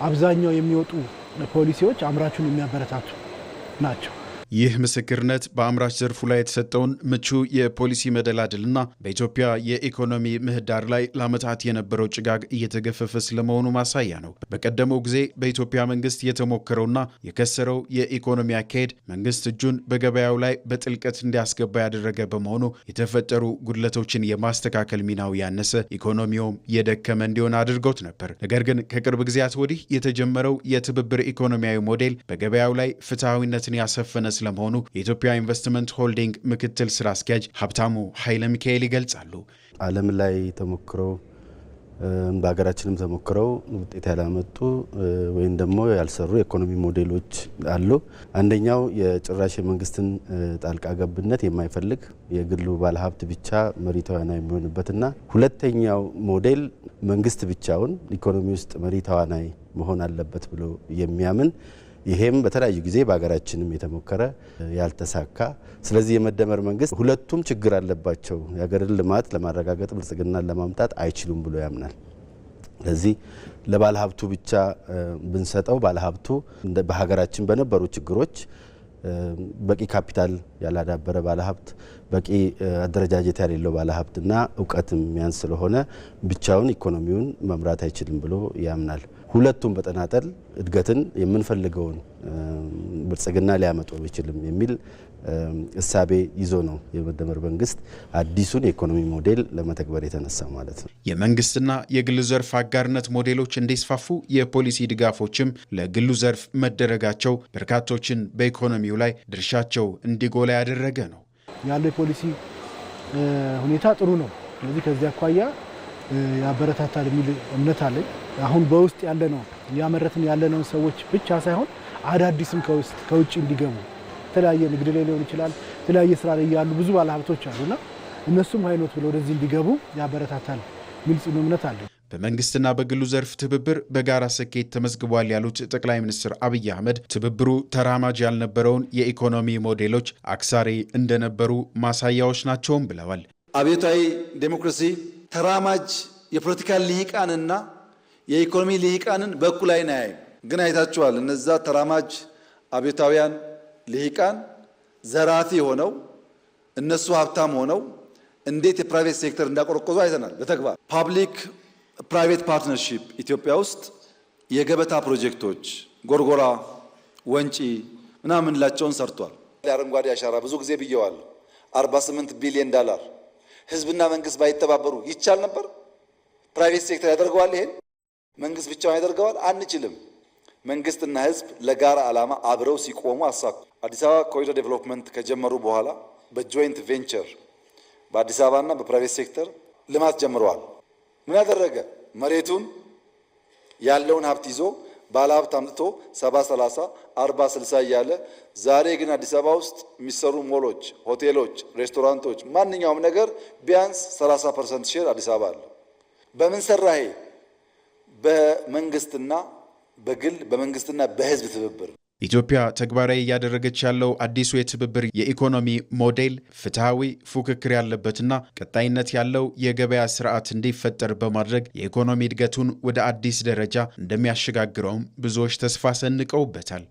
አብዛኛው የሚወጡ ፖሊሲዎች አምራቹን የሚያበረታቱ ናቸው። ይህ ምስክርነት በአምራች ዘርፉ ላይ የተሰጠውን ምቹ የፖሊሲ መደላድልና በኢትዮጵያ የኢኮኖሚ ምህዳር ላይ ለዓመታት የነበረው ጭጋግ እየተገፈፈ ስለመሆኑ ማሳያ ነው። በቀደመው ጊዜ በኢትዮጵያ መንግስት የተሞከረውና የከሰረው የኢኮኖሚ አካሄድ መንግስት እጁን በገበያው ላይ በጥልቀት እንዲያስገባ ያደረገ በመሆኑ የተፈጠሩ ጉድለቶችን የማስተካከል ሚናው ያነሰ፣ ኢኮኖሚውም የደከመ እንዲሆን አድርጎት ነበር። ነገር ግን ከቅርብ ጊዜያት ወዲህ የተጀመረው የትብብር ኢኮኖሚያዊ ሞዴል በገበያው ላይ ፍትሐዊነትን ያሰፈነ ስለመሆኑ የኢትዮጵያ ኢንቨስትመንት ሆልዲንግ ምክትል ስራ አስኪያጅ ሀብታሙ ኃይለ ሚካኤል ይገልጻሉ። ዓለም ላይ ተሞክረው በሀገራችንም ተሞክረው ውጤት ያላመጡ ወይም ደግሞ ያልሰሩ ኢኮኖሚ ሞዴሎች አሉ። አንደኛው የጭራሽ መንግስትን ጣልቃ ገብነት የማይፈልግ የግሉ ባለሀብት ብቻ መሪ ተዋናይ የሚሆንበትና ሁለተኛው ሞዴል መንግስት ብቻውን ኢኮኖሚ ውስጥ መሪ ተዋናይ መሆን አለበት ብሎ የሚያምን ይሄም በተለያዩ ጊዜ በሀገራችንም የተሞከረ ያልተሳካ። ስለዚህ የመደመር መንግስት ሁለቱም ችግር አለባቸው፣ የሀገርን ልማት ለማረጋገጥ ብልጽግናን ለማምጣት አይችሉም ብሎ ያምናል። ስለዚህ ለባለሀብቱ ብቻ ብንሰጠው ባለሀብቱ በሀገራችን በነበሩ ችግሮች በቂ ካፒታል ያላዳበረ ባለሀብት፣ በቂ አደረጃጀት ያሌለው ባለሀብትና እውቀትም ያንስ ስለሆነ ብቻውን ኢኮኖሚውን መምራት አይችልም ብሎ ያምናል። ሁለቱም በተናጠል እድገትን የምንፈልገውን ብልጽግና ሊያመጡ አይችልም የሚል እሳቤ ይዞ ነው የመደመር መንግስት አዲሱን የኢኮኖሚ ሞዴል ለመተግበር የተነሳ ማለት ነው። የመንግስትና የግሉ ዘርፍ አጋርነት ሞዴሎች እንዲስፋፉ የፖሊሲ ድጋፎችም ለግሉ ዘርፍ መደረጋቸው በርካቶችን በኢኮኖሚው ላይ ድርሻቸው እንዲጎላ ያደረገ ነው። ያለው የፖሊሲ ሁኔታ ጥሩ ነው። ስለዚህ ከዚህ አኳያ ያበረታታል የሚል እምነት አለኝ። አሁን በውስጥ ያለነው ያመረትን ያለነው ሰዎች ብቻ ሳይሆን አዳዲስም ከውጭ እንዲገቡ የተለያየ ንግድ ላይ ሊሆን ይችላል፣ የተለያየ ስራ ላይ ያሉ ብዙ ባለሀብቶች አሉና እነሱም ሃይኖት ብለው ወደዚህ እንዲገቡ ያበረታታል የሚል ጽኑ እምነት አለኝ። በመንግስትና በግሉ ዘርፍ ትብብር በጋራ ስኬት ተመዝግቧል ያሉት ጠቅላይ ሚኒስትር አብይ አህመድ ትብብሩ ተራማጅ ያልነበረውን የኢኮኖሚ ሞዴሎች አክሳሪ እንደነበሩ ማሳያዎች ናቸውም ብለዋል። አብዮታዊ ዴሞክራሲ ተራማጅ የፖለቲካ ልሂቃንና የኢኮኖሚ ልሂቃንን በእኩል አይን አያይም። ግን አይታችኋል፣ እነዛ ተራማጅ አብዮታውያን ልሂቃን ዘራፊ ሆነው እነሱ ሀብታም ሆነው እንዴት የፕራይቬት ሴክተር እንዳቆረቆዙ አይተናል በተግባር። ፓብሊክ ፕራይቬት ፓርትነርሺፕ ኢትዮጵያ ውስጥ የገበታ ፕሮጀክቶች ጎርጎራ፣ ወንጪ ምናምን ላቸውን ሰርቷል። የአረንጓዴ አሻራ ብዙ ጊዜ ብየዋለሁ። 48 ቢሊዮን ዶላር ህዝብና መንግስት ባይተባበሩ ይቻል ነበር? ፕራይቬት ሴክተር ያደርገዋል? ይሄን መንግስት ብቻውን ያደርገዋል? አንችልም። መንግስትና ህዝብ ለጋራ ዓላማ አብረው ሲቆሙ አሳኩ። አዲስ አበባ ኮሪደር ዴቨሎፕመንት ከጀመሩ በኋላ በጆይንት ቬንቸር በአዲስ አበባና በፕራይቬት ሴክተር ልማት ጀምረዋል። ምን ያደረገ? መሬቱን ያለውን ሀብት ይዞ ባለ ሀብት አምጥቶ 70-30 40-60 እያለ ዛሬ ግን አዲስ አበባ ውስጥ የሚሰሩ ሞሎች፣ ሆቴሎች፣ ሬስቶራንቶች ማንኛውም ነገር ቢያንስ 30% ሼር አዲስ አበባ አለ። በምን ሰራሄ? በመንግስትና በግል በመንግስትና በህዝብ ትብብር። ኢትዮጵያ ተግባራዊ እያደረገች ያለው አዲሱ የትብብር የኢኮኖሚ ሞዴል ፍትሐዊ ፉክክር ያለበትና ቀጣይነት ያለው የገበያ ስርዓት እንዲፈጠር በማድረግ የኢኮኖሚ እድገቱን ወደ አዲስ ደረጃ እንደሚያሸጋግረውም ብዙዎች ተስፋ ሰንቀውበታል።